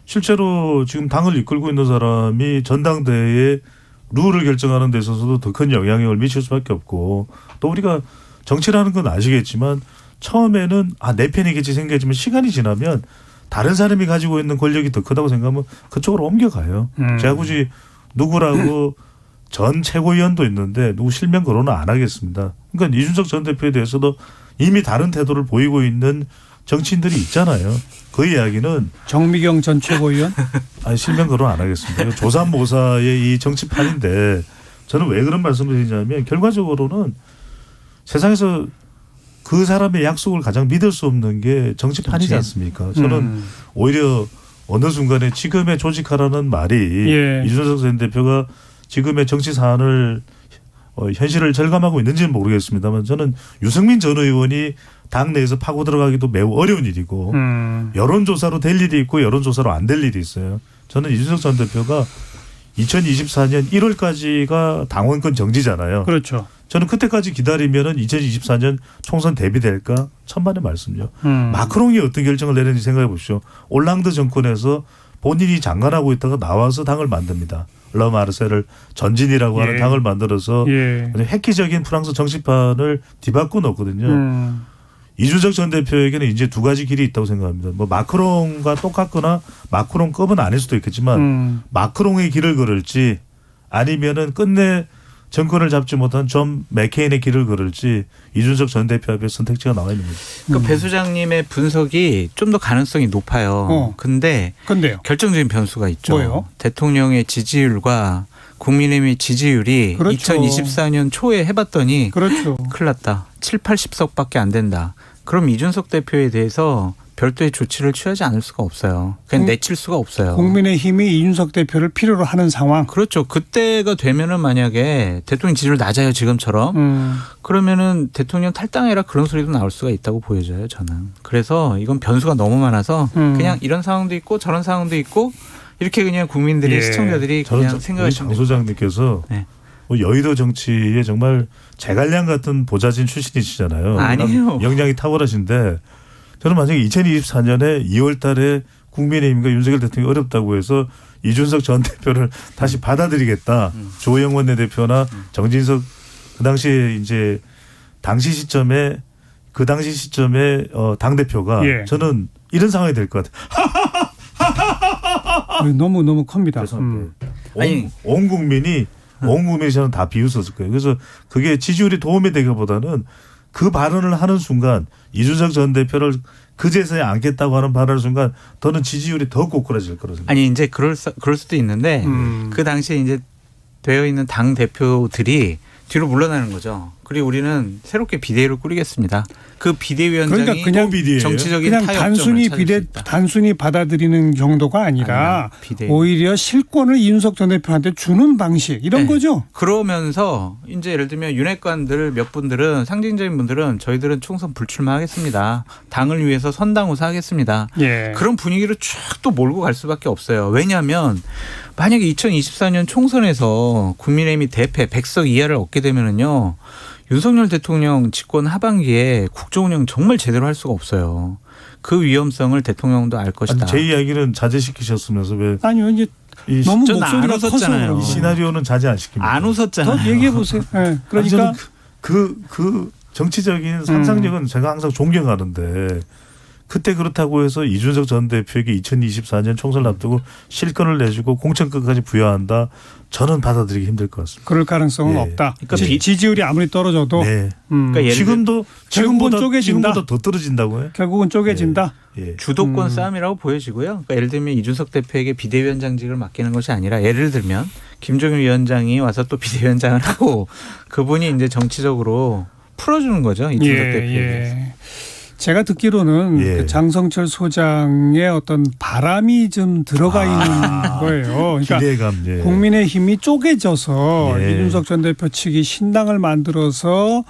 실제로 지금 당을 이끌고 있는 사람이 전당대회에 룰을 결정하는 데 있어서도 더 큰 영향력을 미칠 수밖에 없고 또 우리가 정치라는 건 아시겠지만 처음에는 내 편이겠지 생각했지만 시간이 지나면 다른 사람이 가지고 있는 권력이 더 크다고 생각하면 그쪽으로 옮겨가요. 제가 굳이 누구라고 전 최고위원도 있는데 누구 실명 거론은 안 하겠습니다. 그러니까 이준석 전 대표에 대해서도 이미 다른 태도를 보이고 있는 정치인들이 있잖아요. 그 이야기는 정미경 전 최고위원? 실명 거론 안 하겠습니다. 조삼모사의 이 정치판인데 저는 왜 그런 말씀을 드리냐면 결과적으로는 세상에서 그 사람의 약속을 가장 믿을 수 없는 게 정치판이지 않습니까? 저는 오히려 어느 순간에 지금의 조직하라는 말이 이준석 전 대표가 지금의 정치 사안을 현실을 절감하고 있는지는 모르겠습니다만 저는 유승민 전 의원이 당 내에서 파고 들어가기도 매우 어려운 일이고 여론조사로 될 일이 있고 여론조사로 안 될 일이 있어요. 저는 이준석 전 대표가 2024년 1월까지가 당원권 정지잖아요. 그렇죠. 저는 그때까지 기다리면은 2024년 총선 대비될까? 천만의 말씀요. 마크롱이 어떤 결정을 내렸는지 생각해 보십시오. 올랑드 정권에서 본인이 장관하고 있다가 나와서 당을 만듭니다. 러마르셀을 전진이라고 하는 당을 만들어서 획기적인 프랑스 정치판을 뒤바꿔 놓거든요. 이준석 전 대표에게는 이제 두 가지 길이 있다고 생각합니다. 뭐 마크롱과 똑같거나 마크롱급은 아닐 수도 있겠지만 마크롱의 길을 걸을지 아니면은 끝내 정권을 잡지 못한 존 맥케인의 길을 걸을지 이준석 전 대표 앞에 선택지가 나와 있는 거죠. 그러니까 배 소장님의 분석이 좀 더 가능성이 높아요. 근데요. 결정적인 변수가 있죠. 뭐요? 대통령의 지지율과 국민의힘의 지지율이 그렇죠. 2024년 초에 해봤더니 그렇죠. 큰일 났다. 7, 80석밖에 안 된다. 그럼 이준석 대표에 대해서 별도의 조치를 취하지 않을 수가 없어요. 그냥 내칠 수가 없어요. 국민의힘이 이준석 대표를 필요로 하는 상황. 그렇죠. 그때가 되면은 만약에 대통령 지지율 낮아요 지금처럼. 그러면은 대통령 탈당해라 그런 소리도 나올 수가 있다고 보여져요 저는. 그래서 이건 변수가 너무 많아서 그냥 이런 상황도 있고 저런 상황도 있고 이렇게 그냥 국민들이 시청자들이 그냥 생각하시면 장 소장님께서 여의도 정치에 정말 제갈량 같은 보좌진 출신이시잖아요. 아니에요. 역량이 탁월하신데 저는 만약에 2024년에 2월 달에 국민의힘과 윤석열 대통령이 어렵다고 해서 이준석 전 대표를 다시 받아들이겠다. 조영원 대표나 정진석 그 당시에 이제 당시 시점에 당대표가 저는 이런 상황이 될 것 같아요. 너무 큽니다. 온 국민이 저는 다 비웃었을 거예요. 그래서 그게 지지율이 도움이 되기보다는 그 발언을 하는 순간 이준석 전 대표를 그제서야 안겠다고 하는 발언을 순간 더는 지지율이 더 꼬꾸라질 거라고 생각합니다. 아니 이제 그럴 수도 있는데 그 당시에 이제 되어 있는 당 대표들이 뒤로 물러나는 거죠. 그리고 우리는 새롭게 비대위를 꾸리겠습니다. 그 비대위원장이 그러니까 그냥 정치적인 그냥 타협점을 단순히 받아들이는 정도가 아니라 오히려 실권을 이준석 전 대표한테 주는 방식 이런 거죠. 그러면서 이제 예를 들면 윤핵관들 몇 분들은 상징적인 분들은 저희들은 총선 불출마하겠습니다. 당을 위해서 선당우사 하겠습니다. 그런 분위기로 쭉 또 몰고 갈 수밖에 없어요. 왜냐하면 만약에 2024년 총선에서 국민의힘이 대패 100석 이하를 얻게 되면은요. 윤석열 대통령 집권 하반기에 국정 운영 정말 제대로 할 수가 없어요. 그 위험성을 대통령도 알 것이다. 아니, 제 이야기는 자제시키셨으면서 왜 아니요, 이제 이 너무 저는 목소리가 안 커서 웃었잖아요. 그런 이 거예요. 시나리오는 자제 안 시킵니다. 안 웃었잖아요. 더 얘기해 보세요. 네, 그러니까 저는 그 정치적인 상상력은 제가 항상 존경하는데 그때 그렇다고 해서 이준석 전 대표에게 2024년 총선을 앞두고 실권을 내주고 공천권까지 부여한다. 저는 받아들이기 힘들 것 같습니다. 그럴 가능성은 예. 없다. 그러니까 지지율이 아무리 떨어져도 네. 그러니까 예를 지금도 결국은 쪼개진다. 지금보다 더 떨어진다고요? 결국은 쪼개진다. 예. 주도권 싸움이라고 보여지고요. 그러니까 예를 들면 이준석 대표에게 비대위원장직을 맡기는 것이 아니라 예를 들면 김종인 위원장이 와서 또 비대위원장을 하고 그분이 이제 정치적으로 풀어주는 거죠. 이준석 대표에게. 제가 듣기로는 예. 그 장성철 소장의 어떤 바람이 좀 들어가 있는 거예요. 그러니까 기대감. 예. 국민의힘이 쪼개져서 예. 이준석 전 대표 측이 신당을 만들어서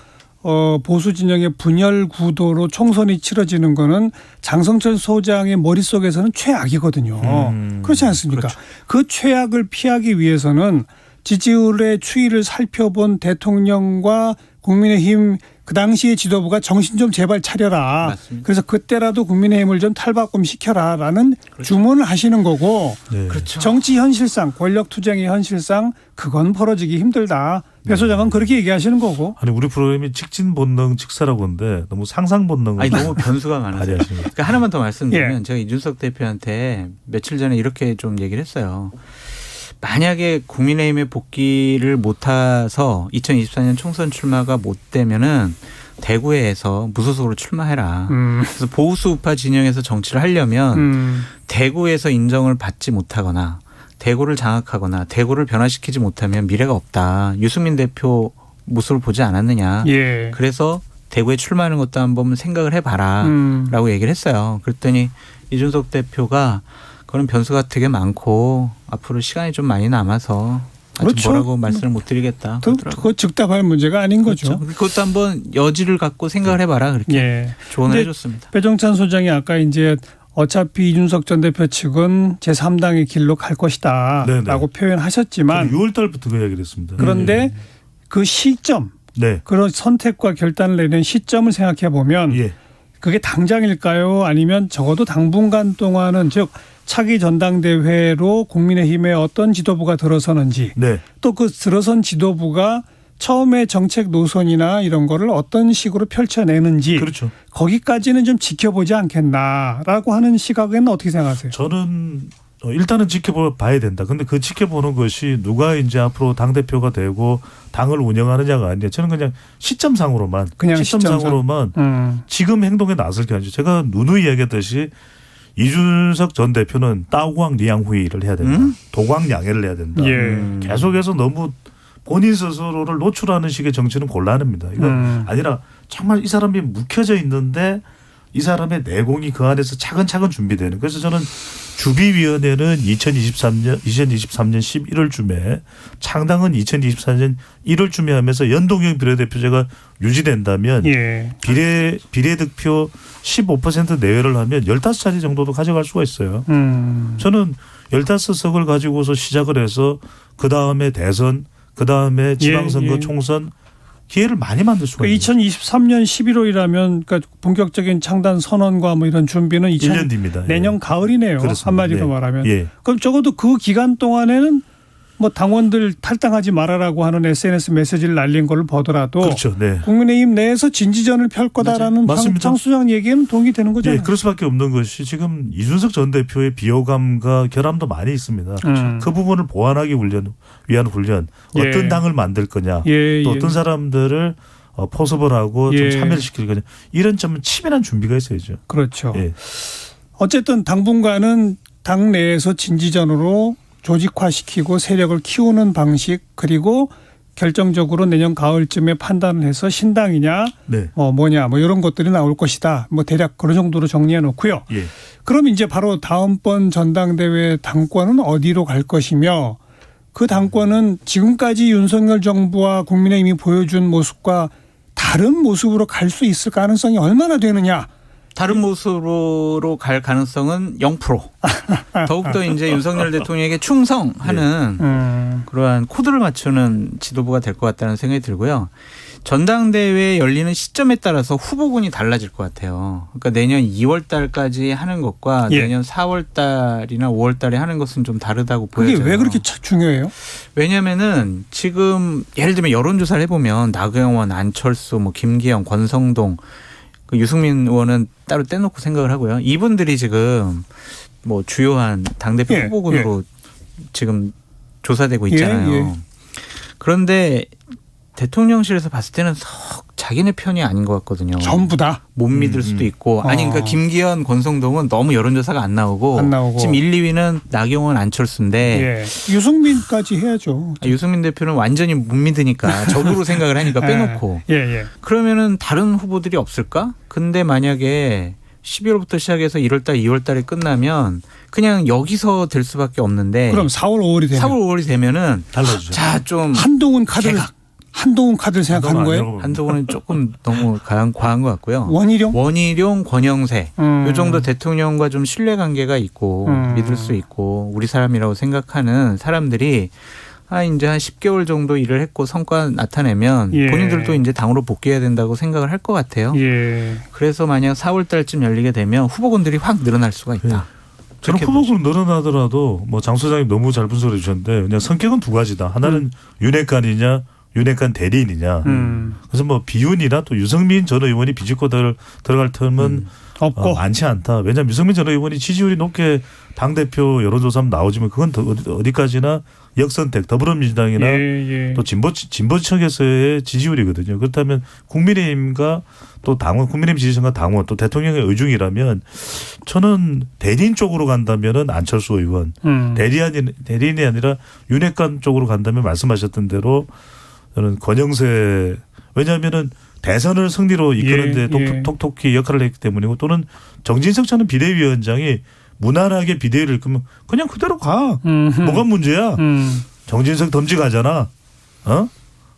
보수 진영의 분열 구도로 총선이 치러지는 거는 장성철 소장의 머릿속에서는 최악이거든요. 그렇지 않습니까? 그렇죠. 그 최악을 피하기 위해서는 지지율의 추이를 살펴본 대통령과 국민의힘 그 당시의 지도부가 정신 좀 제발 차려라. 맞습니다. 그래서 그때라도 국민의힘을 좀 탈바꿈 시켜라라는 주문을 하시는 거고 네. 그렇죠. 정치 현실상 권력 투쟁의 현실상 그건 벌어지기 힘들다. 배 소장은 그렇게 얘기하시는 거고. 아니 우리 프로그램이 직진 본능 직사라고 하는데 너무 상상 본능을 아니 너무 변수가 많아서. 발휘하시는 그러니까 하나만 더 말씀드리면 예. 제가 이준석 대표한테 며칠 전에 이렇게 좀 얘기를 했어요. 만약에 국민의힘에 복귀를 못해서 2024년 총선 출마가 못 되면은 대구에서 무소속으로 출마해라. 그래서 보수 우파 진영에서 정치를 하려면 대구에서 인정을 받지 못하거나 대구를 장악하거나 대구를 변화시키지 못하면 미래가 없다. 유승민 대표 모습을 보지 않았느냐. 예. 그래서 대구에 출마하는 것도 한번 생각을 해봐라 라고 얘기를 했어요. 그랬더니 이준석 대표가 그런 변수가 되게 많고 앞으로 시간이 좀 많이 남아서 아직 그렇죠. 뭐라고 말씀을 못 드리겠다. 그러더라고요. 그거 즉답할 문제가 아닌 거죠. 그렇죠. 그것도 한번 여지를 갖고 생각을 해봐라 그렇게 예. 조언을 근데 해줬습니다. 배종찬 소장이 아까 이제 어차피 이준석 전 대표 측은 제3당의 길로 갈 것이다 네네. 라고 표현하셨지만 6월 달부터 그 이야기를 했습니다. 그런데 그 시점 네. 그런 선택과 결단을 내리는 시점을 생각해 보면 예. 그게 당장일까요? 아니면 적어도 당분간 동안은 즉 차기 전당대회로 국민의힘의 어떤 지도부가 들어서는지 네. 또 그 들어선 지도부가 처음에 정책 노선이나 이런 거를 어떤 식으로 펼쳐내는지 그렇죠. 거기까지는 좀 지켜보지 않겠나라고 하는 시각에는 어떻게 생각하세요? 저는 일단은 지켜봐야 된다. 근데 그 지켜보는 것이 누가 이제 앞으로 당대표가 되고 당을 운영하느냐가 아니라 저는 그냥 시점상으로만 그냥 시점상으로만 지금 행동에 나설 게 아니죠. 제가 누누이 얘기했듯이 이준석 전 대표는 따오광 리양후이를 해야 된다. 도광양해를 해야 된다. 예. 계속해서 너무 본인 스스로를 노출하는 식의 정치는 곤란합니다. 이건 아니라 정말 이 사람이 묵혀져 있는데 이 사람의 내공이 그 안에서 차근차근 준비되는. 그래서 저는 주비위원회는 2023년 11월쯤에 창당은 2024년 1월쯤에 하면서 연동형 비례대표제가 유지된다면 예. 비례득표 15% 내외를 하면 15차례 정도도 가져갈 수가 있어요. 저는 15석을 가지고서 시작을 해서 그다음에 대선 그다음에 지방선거 예. 총선 기회를 많이 만들 수가 있어요. 2023년 11월이라면 그러니까 본격적인 창단 선언과 뭐 이런 준비는 1년 뒤입니다. 내년 예. 가을이네요. 그렇습니다. 한마디로 예. 말하면. 예. 그럼 적어도 그 기간 동안에는 뭐 당원들 탈당하지 말아라고 하는 SNS 메시지를 날린 걸 보더라도 그렇죠. 네. 국민의힘 내에서 진지전을 펼 거다라는 맞습니다. 장 수장 얘기에는 동의되는 거잖아요. 예, 그럴 수밖에 없는 것이 지금 이준석 전 대표의 비호감과 결함도 많이 있습니다. 그 부분을 보완하기 위한 훈련, 예. 어떤 당을 만들 거냐, 예, 또 예. 어떤 사람들을 포섭을 하고 예. 좀 참여를 시킬 거냐, 이런 점은 치밀한 준비가 있어야죠. 그렇죠. 예. 어쨌든 당분간은 당 내에서 진지전으로 조직화시키고 세력을 키우는 방식 그리고 결정적으로 내년 가을쯤에 판단을 해서 신당이냐 네. 뭐냐 뭐 이런 것들이 나올 것이다. 뭐 대략 그런 정도로 정리해 놓고요. 예. 그럼 이제 바로 다음번 전당대회 당권은 어디로 갈 것이며 그 당권은 지금까지 윤석열 정부와 국민의힘이 보여준 모습과 다른 모습으로 갈 수 있을 가능성이 얼마나 되느냐. 다른 모습으로 갈 가능성은 0%. 더욱더 이제 윤석열 대통령에게 충성하는 그러한 코드를 맞추는 지도부가 될 것 같다는 생각이 들고요. 전당대회 열리는 시점에 따라서 후보군이 달라질 것 같아요. 그러니까 내년 2월 달까지 하는 것과 예. 내년 4월 달이나 5월 달에 하는 것은 좀 다르다고 보여져요. 그게 왜 그렇게 중요해요? 왜냐면은 지금 예를 들면 여론조사를 해보면 나경원, 안철수, 뭐 김기현, 권성동, 그 유승민 의원은 따로 떼놓고 생각을 하고요. 이분들이 지금 뭐 주요한 당대표 예, 후보군으로 지금 조사되고 있잖아요. 예. 그런데 대통령실에서 봤을 때는 썩 자기네 편이 아닌 것 같거든요. 전부 다. 못 믿을 수도 있고 아니 그러니까 김기현, 권성동은 너무 여론조사가 안 나오고 지금 1, 2위는 나경원, 안철수인데 예. 유승민까지 해야죠. 유승민 대표는 완전히 못 믿으니까 적으로 생각을 하니까 빼놓고 예. 그러면은 다른 후보들이 없을까? 근데 만약에 11월부터 시작해서 1월달, 2월달에 끝나면 그냥 여기서 될 수밖에 없는데 그럼 4월, 5월이 되면 4월, 5월이 되면은 달라지죠. 자, 좀 한동훈 카드를 생각하는 거예요? 한동훈은 조금 너무 과한 것 같고요. 원희룡, 권영세 이 정도 대통령과 좀 신뢰관계가 있고 믿을 수 있고 우리 사람이라고 생각하는 사람들이 이제 한 10개월 정도 일을 했고 성과 나타내면 본인들도 이제 당으로 복귀해야 된다고 생각을 할 것 같아요. 그래서 만약 4월 달쯤 열리게 되면 후보군들이 확 늘어날 수가 있다. 저는 후보군 늘어나더라도 뭐 장 소장님 너무 잘 분석해 주셨는데 그냥 성격은 두 가지다. 하나는 윤핵관이냐 윤핵관 대리인이냐. 그래서 뭐 비윤이나 또 유승민 전 의원이 비집고 들어갈 틈은 없고 많지 않다. 왜냐하면 유승민 전 의원이 지지율이 높게 당대표 여론조사 나오지만 그건 어디까지나 역선택 더불어민주당이나 또 진보층에서의 지지율이거든요. 그렇다면 국민의힘과 또 당원 국민의힘 지지층과 당원 또 대통령의 의중이라면 저는 대리인 쪽으로 간다면은 안철수 의원 대리인이 아니라 윤핵관 쪽으로 간다면 말씀하셨던 대로 저는 권영세 왜냐하면은 대선을 승리로 이끄는데 톡톡히 역할을 했기 때문이고 또는 정진석 전 비대위원장이 무난하게 비대위를 이끌면 그냥 그대로 가. 뭐가 문제야. 정진석 덤지 가잖아.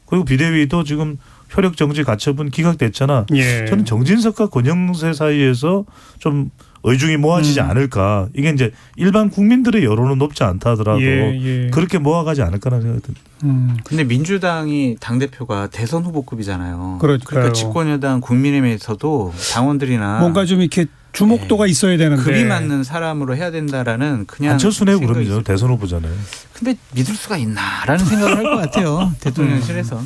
그리고 비대위도 지금 효력 정지 가처분 기각됐잖아. 저는 정진석과 권영세 사이에서 좀 의중이 모아지지 않을까. 이게 이제 일반 국민들의 여론은 높지 않다 하더라도 그렇게 모아가지 않을까라는 생각이 듭니다. 근데 민주당이 당대표가 대선 후보급이잖아요. 그러니까 집권여당 국민의힘에서도 당원들이나 뭔가 좀 이렇게 주목도가 있어야 되는데 급이 맞는 사람으로 해야 된다라는 그냥 안철수네 그러면 대선 후보잖아요. 근데 믿을 수가 있나라는 생각을 할 것 같아요. 대통령실에서.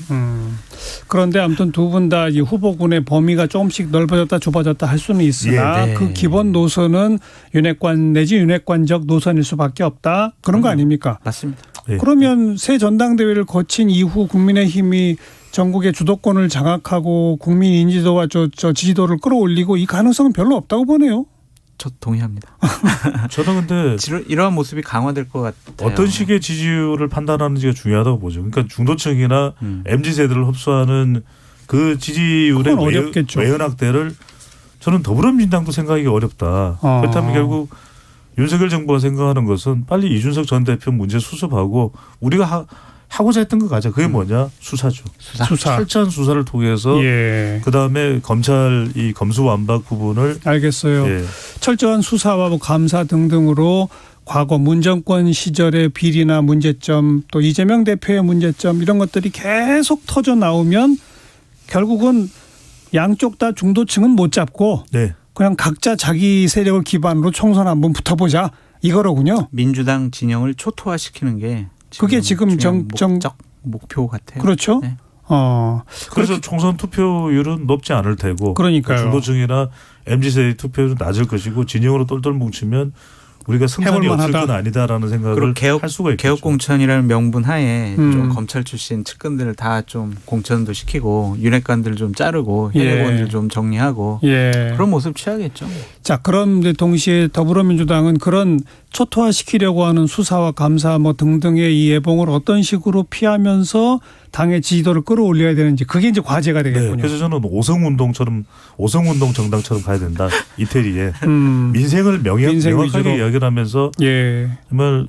그런데 아무튼 두 분 다 후보군의 범위가 조금씩 넓어졌다 좁아졌다 할 수는 있으나 그 기본 노선은 윤핵관 내지 윤핵관적 노선일 수밖에 없다. 그런 거 아닙니까? 맞습니다. 그러면 새 전당대회를 거친 이후 국민의힘이 전국의 주도권을 장악하고 국민 인지도와 지지도를 끌어올리고 이 가능성은 별로 없다고 보네요. 저 동의합니다. 저는 근데 이러한 모습이 강화될 것 같아요. 어떤 식의 지지율을 판단하는지가 중요하다고 보죠. 그러니까 중도층이나 MZ세대를 흡수하는 그 지지율의 외연확대를 저는 더불어민주당도 생각하기 어렵다. 그렇다면 결국 윤석열 정부가 생각하는 것은 빨리 이준석 전 대표 문제 수습하고 우리가 하고자 했던 거 가자. 그게 뭐냐? 수사죠. 수사. 철저한 수사를 통해서 그다음에 검찰 이 검수완박 부분을 알겠어요. 철저한 수사와 뭐 감사 등등으로 과거 문정권 시절의 비리나 문제점 또 이재명 대표의 문제점 이런 것들이 계속 터져 나오면 결국은 양쪽 다 중도층은 못 잡고 그냥 각자 자기 세력을 기반으로 총선 한번 붙어보자 이거로군요. 민주당 진영을 초토화시키는 게 그게 지금 목표 같아요. 그렇죠. 네. 그래서 총선 투표율은 높지 않을 테고 그러니까요. 중도층이나 MZ세대 투표율은 낮을 것이고 진영으로 똘똘 뭉치면 우리가 승산이 없을 건 아니다라는 생각을 할 수가 있겠죠. 개혁공천이라는 명분 하에 좀 검찰 출신 측근들을 다 좀 공천도 시키고 윤핵관들 좀 자르고 현역원들 좀 정리하고 그런 모습 취하겠죠. 자, 그런데 동시에 더불어민주당은 그런 초토화시키려고 하는 수사와 감사 뭐 등등의 이 예봉을 어떤 식으로 피하면서 당의 지지도를 끌어올려야 되는지 그게 이제 과제가 되겠군요. 그래서 저는 오성운동 정당처럼 가야 된다. 이태리에 민생을 명확하게 이야기를 하면서 정말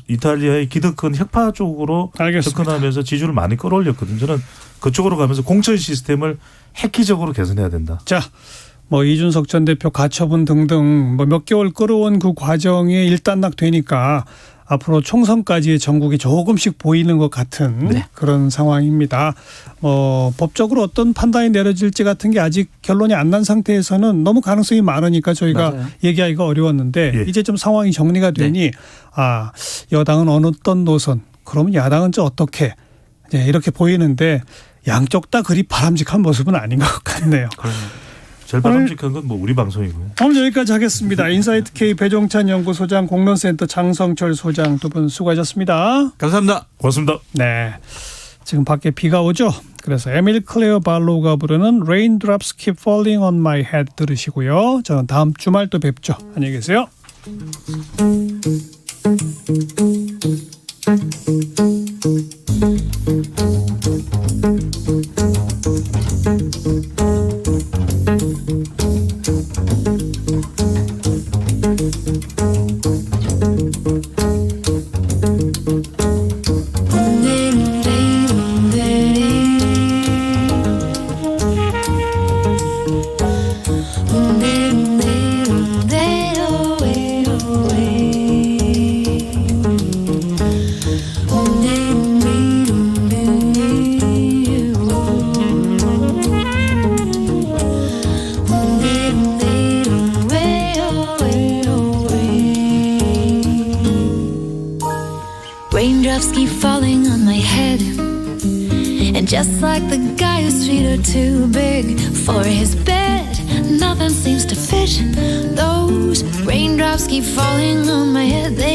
이탈리아의 기득권 혁파 쪽으로 접근하면서 지지율을 많이 끌어올렸거든요. 저는 그쪽으로 가면서 공천 시스템을 획기적으로 개선해야 된다. 자, 뭐 이준석 전 대표 가처분 등등 뭐 몇 개월 끌어온 그 과정에 일단락되니까 앞으로 총선까지 전국이 조금씩 보이는 것 같은 네. 그런 상황입니다. 법적으로 어떤 판단이 내려질지 같은 게 아직 결론이 안 난 상태에서는 너무 가능성이 많으니까 저희가 맞아요. 얘기하기가 어려웠는데 예. 이제 좀 상황이 정리가 되니 여당은 어떤 노선, 그러면 야당은 저 어떻게 이렇게 보이는데 양쪽 다 그리 바람직한 모습은 아닌 것 같네요. 제일 바람직한 건 뭐 우리 방송이고요. 오늘 여기까지 하겠습니다. 인사이트 K 배종찬 연구소장, 공론센터 장성철 소장 두 분 수고하셨습니다. 감사합니다. 고맙습니다. 네, 지금 밖에 비가 오죠. 그래서 에밀 클레어 발로가 부르는 Raindrops Keep Falling on My Head 들으시고요. 저는 다음 주말 또 뵙죠. 안녕히 계세요. Raindrops keep falling on my head, and just like the guy whose feet are too big for his bed, nothing seems to fit. Those raindrops keep falling on my head. They